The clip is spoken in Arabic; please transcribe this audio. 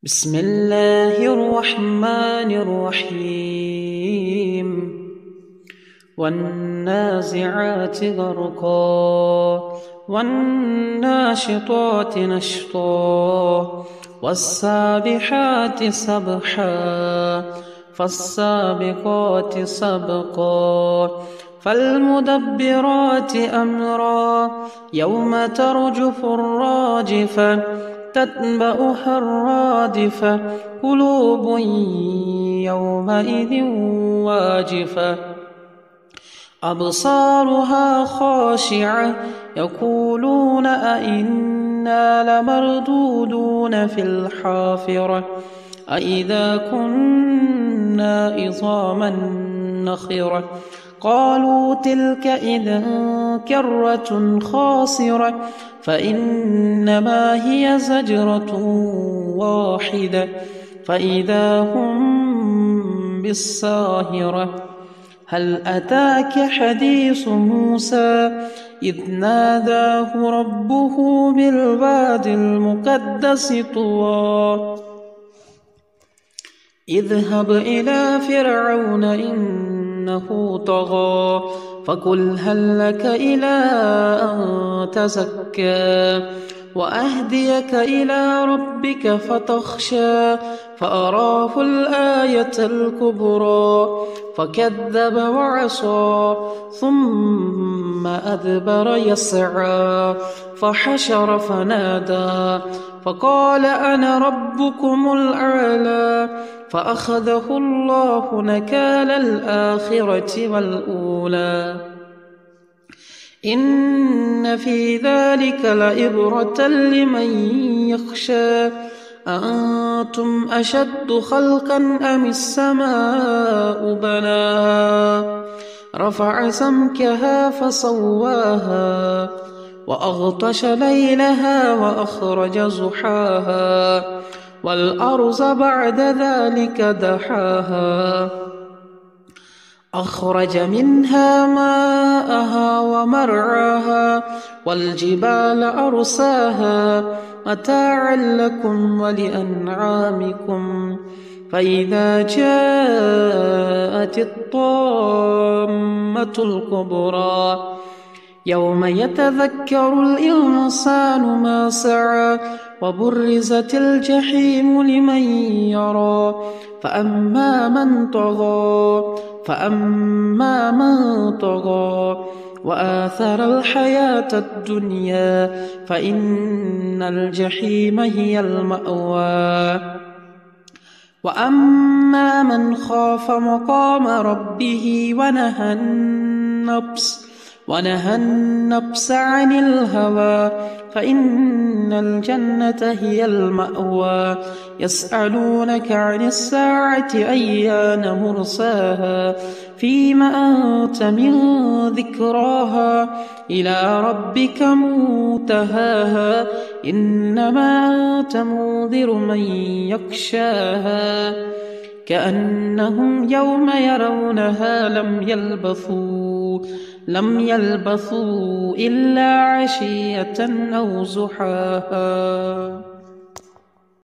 بسم الله الرحمن الرحيم والنازعات غرقا والناشطات نشطا والسابحات سبحا فالسابقات سبقا فالمدبرات أمرا يوم ترجف الراجفة تتبعها الرادفة قلوب يومئذ واجفة أبصارها خاشعة يقولون أئنا لمردودون في الحافرة أئذا كنا عظاما نخرة قالوا تلك إذا كرة خاسرة فإنما هي زجرة واحدة فإذا هم بالساهرة هل أتاك حديث موسى إذ ناداه ربه بالواد المقدس طوى اذهب إلى فرعون إنه طغى فقل هل لك إلى أن تزكى وأهديك إلى ربك فتخشى فأراه الآية الكبرى فكذب وعصى ثم أدبر يسعى فحشر فنادى فقال أنا ربكم الأعلى فأخذه الله نكال الآخرة والأولى إن في ذلك لعبرة لمن يخشى أأنتم أشد خلقا أم السماء بناها رفع سمكها فسواها وأغطش ليلها وأخرج ضحاها والأرض بعد ذلك دحاها أخرج منها ماءها ومرعاها والجبال أرساها متاعا لكم ولأنعامكم فإذا جاءت الطامة الكبرى يوم يتذكر الإنسان ما سعى وبرزت الجحيم لمن يرى فأما من طغى وآثر الحياة الدنيا فإن الجحيم هي المأوى وأما من خاف مقام ربه ونهى النفس عن الهوى فإن الجنة هي المأوى يسألونك عن الساعة أيان مرساها فيم أنت من ذكراها إلى ربك منتهاها إنما أنت منذر من يخشاها كأنهم يوم يرونها لم يلبثوا إلا عشية أو ضحاها.